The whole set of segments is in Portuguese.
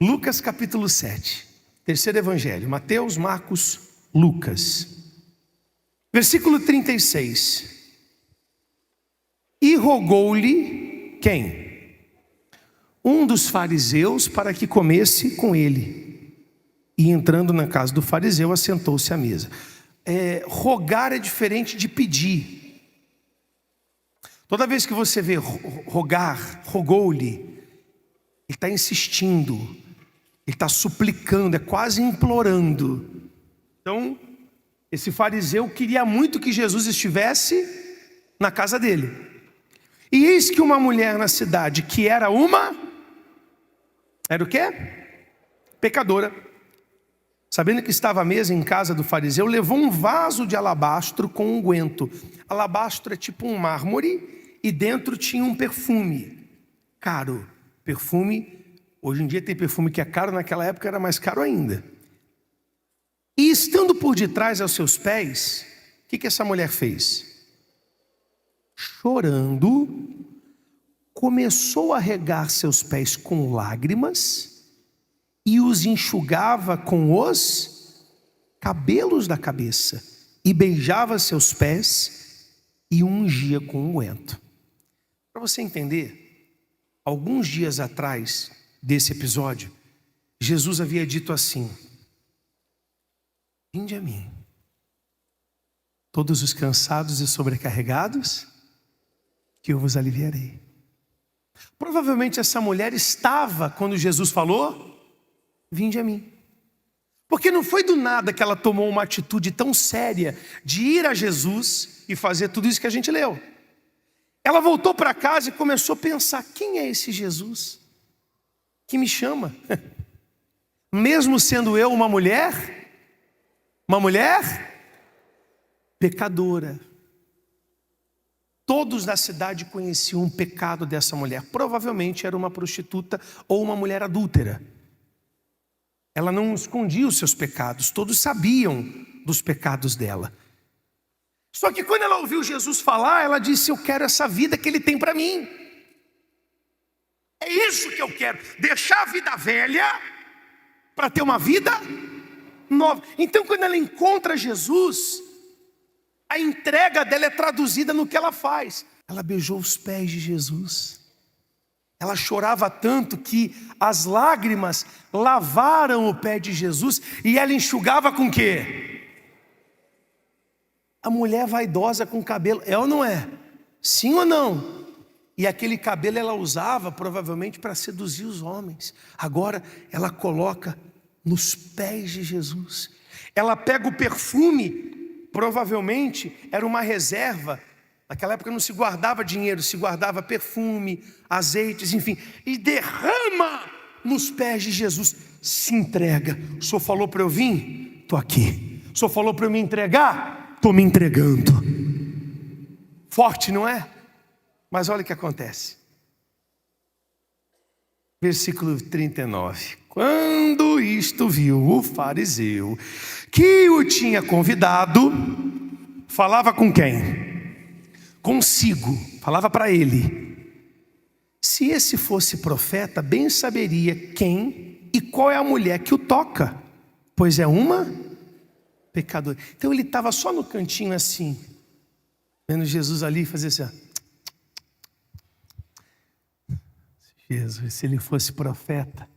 Lucas capítulo 7, terceiro evangelho, Mateus, Marcos, Lucas. Versículo 36. E rogou-lhe quem? Um dos fariseus para que comesse com ele. E entrando na casa do fariseu, assentou-se à mesa. Rogar é diferente de pedir. Toda vez que você vê rogar, rogou-lhe, ele está insistindo, ele está suplicando, é quase implorando. Então, esse fariseu queria muito que Jesus estivesse na casa dele. E eis que uma mulher na cidade, que era o quê? Pecadora, sabendo que estava à mesa em casa do fariseu, levou um vaso de alabastro com unguento. Alabastro é tipo um mármore, e dentro tinha um perfume caro. Perfume, hoje em dia tem perfume que é caro, naquela época era mais caro ainda. E estando por detrás aos seus pés, o que essa mulher fez? Chorando, começou a regar seus pés com lágrimas e os enxugava com os cabelos da cabeça, e beijava seus pés e ungia com unguento. Para você entender, alguns dias atrás desse episódio, Jesus havia dito assim: vinde a mim, todos os cansados e sobrecarregados, que eu vos aliviarei. Provavelmente essa mulher estava quando Jesus falou: vinde a mim. Porque não foi do nada que ela tomou uma atitude tão séria de ir a Jesus e fazer tudo isso que a gente leu. Ela voltou para casa e começou a pensar: quem é esse Jesus que me chama? Mesmo sendo eu uma mulher pecadora. Todos da cidade conheciam o pecado dessa mulher. Provavelmente era uma prostituta ou uma mulher adúltera. Ela não escondia os seus pecados, todos sabiam dos pecados dela. Só que quando ela ouviu Jesus falar, ela disse: eu quero essa vida que ele tem para mim. É isso que eu quero, deixar a vida velha para ter uma vida nova. Então, quando ela encontra Jesus, a entrega dela é traduzida no que ela faz. Ela beijou os pés de Jesus. Ela chorava tanto que as lágrimas lavaram o pé de Jesus, e ela enxugava com o quê? A mulher vaidosa com cabelo, é ou não é? Sim ou não? E aquele cabelo ela usava provavelmente para seduzir os homens. Agora ela coloca nos pés de Jesus. Ela pega o perfume, provavelmente era uma reserva. Naquela época não se guardava dinheiro, se guardava perfume, azeites, enfim, e derrama nos pés de Jesus. Se entrega. O Senhor falou para eu vir? Estou aqui. O Senhor falou para eu me entregar? Estou me entregando. Forte, não é? Mas olha o que acontece. Versículo 39. Quando isto viu o fariseu que o tinha convidado, falava com quem? Consigo, falava para ele: se esse fosse profeta, bem saberia quem e qual é a mulher que o toca, pois é uma pecadora. Então ele estava só no cantinho assim, vendo Jesus ali fazer assim: Jesus, se ele fosse profeta,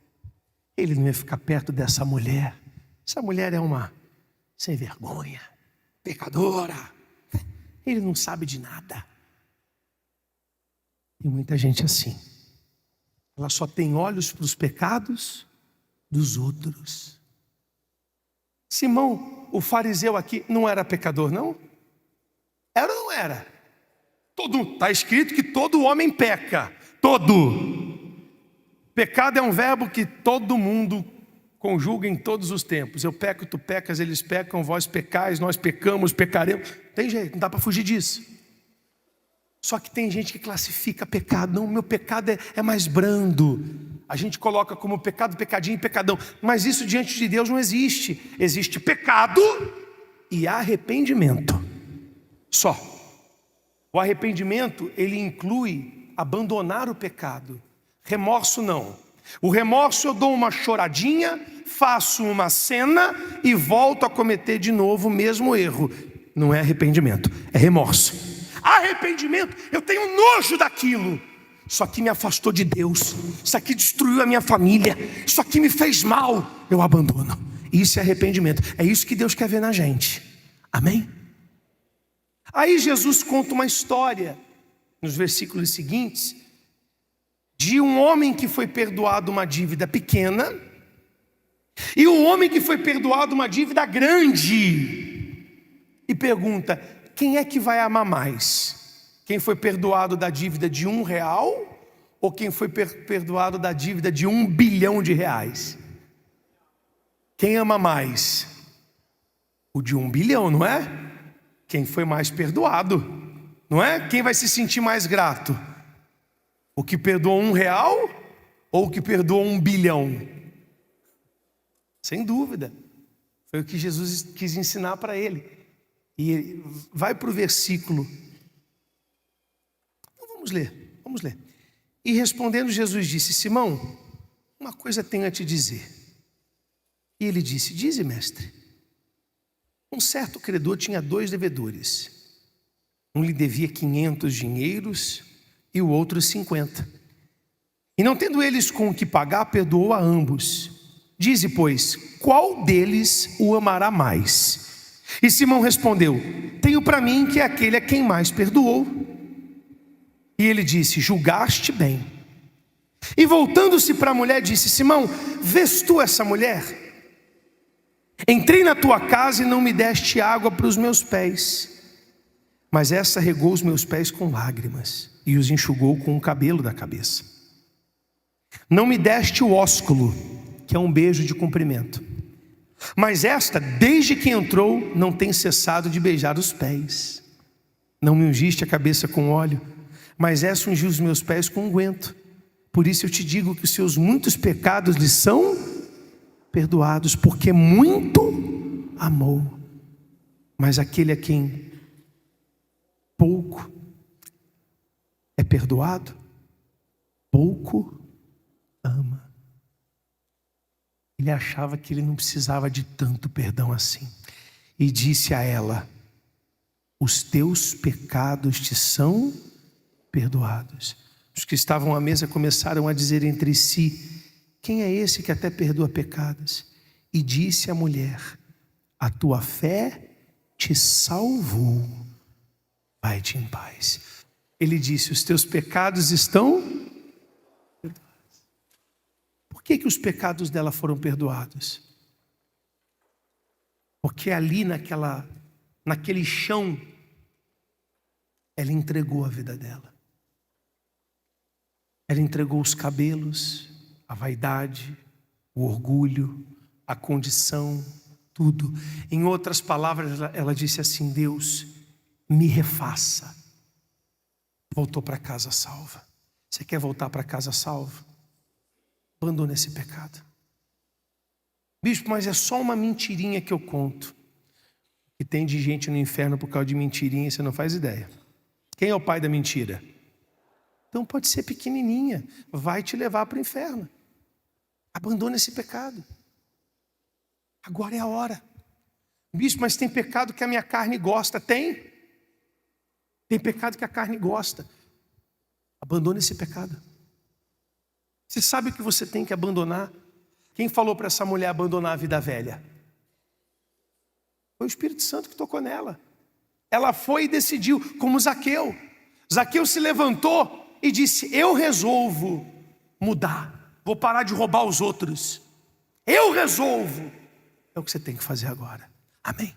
ele não ia ficar perto dessa mulher. Essa mulher é uma sem vergonha, pecadora. Ele não sabe de nada. Tem muita gente assim. Ela só tem olhos para os pecados dos outros. Simão, o fariseu aqui, não era pecador, não? Era ou não era? Está escrito que todo homem peca. Todo. Pecado é um verbo que todo mundo conjuga em todos os tempos. Eu peco, tu pecas, eles pecam, vós pecais, nós pecamos, pecaremos. Tem jeito, não dá para fugir disso. Só que tem gente que classifica pecado. Não, meu pecado é mais brando. A gente coloca como pecado, pecadinho e pecadão. Mas isso diante de Deus não existe. Existe pecado e arrependimento. Só. O arrependimento, ele inclui abandonar o pecado. Remorso não. O remorso, eu dou uma choradinha, faço uma cena e volto a cometer de novo o mesmo erro. Não é arrependimento, é remorso. Arrependimento, eu tenho nojo daquilo. Isso aqui me afastou de Deus, isso aqui destruiu a minha família, isso aqui me fez mal, eu abandono. Isso é arrependimento, é isso que Deus quer ver na gente. Amém? Aí Jesus conta uma história, nos versículos seguintes, de um homem que foi perdoado uma dívida pequena, e um homem que foi perdoado uma dívida grande. E pergunta, quem é que vai amar mais? Quem foi perdoado da dívida de R$1, ou quem foi perdoado da dívida de R$1 bilhão? Quem ama mais? O de 1 bilhão, não é? Quem foi mais perdoado, não é? Quem vai se sentir mais grato? O que perdoou R$1 ou o que perdoou 1 bilhão? Sem dúvida. Foi o que Jesus quis ensinar para ele. E vai para o versículo. Vamos ler. E respondendo, Jesus disse: Simão, uma coisa tenho a te dizer. E ele disse: dize, mestre. Um certo credor tinha 2 devedores. Um lhe devia 500 dinheiros e o outro 50. E não tendo eles com o que pagar, perdoou a ambos. Dize, pois, qual deles o amará mais? E Simão respondeu: tenho para mim que é aquele a quem mais perdoou. E ele disse: julgaste bem. E voltando-se para a mulher, disse: Simão, vês tu essa mulher? Entrei na tua casa e não me deste água para os meus pés, mas essa regou os meus pés com lágrimas e os enxugou com o cabelo da cabeça. Não me deste o ósculo, que é um beijo de cumprimento, mas esta, desde que entrou, não tem cessado de beijar os pés. Não me ungiste a cabeça com óleo, mas essa ungiu os meus pés com unguento. Por isso eu te digo que os seus muitos pecados lhe são perdoados, porque muito amou. Mas aquele a quem pouco é perdoado, pouco ama. Ele achava que ele não precisava de tanto perdão assim. E disse a ela: os teus pecados te são perdoados. Os que estavam à mesa começaram a dizer entre si: quem é esse que até perdoa pecados? E disse a mulher: a tua fé te salvou, vai-te em paz. Ele disse: os teus pecados estão perdoados. Por que os pecados dela foram perdoados? Porque ali naquele chão, ela entregou a vida dela. Ela entregou os cabelos, a vaidade, o orgulho, a condição, tudo. Em outras palavras, ela disse assim: Deus, me refaça. Voltou para casa salva. Você quer voltar para casa salva? Abandona esse pecado. Bispo, mas é só uma mentirinha que eu conto. Que tem de gente no inferno por causa de mentirinha, você não faz ideia. Quem é o pai da mentira? Então pode ser pequenininha, vai te levar para o inferno. Abandona esse pecado. Agora é a hora. Bispo, mas tem pecado que a minha carne gosta. Tem pecado que a carne gosta. Abandona esse pecado. Você sabe o que você tem que abandonar? Quem falou para essa mulher abandonar a vida velha? Foi o Espírito Santo que tocou nela. Ela foi e decidiu, como Zaqueu. Zaqueu se levantou e disse: eu resolvo mudar, vou parar de roubar os outros. Eu resolvo. É o que você tem que fazer agora. Amém?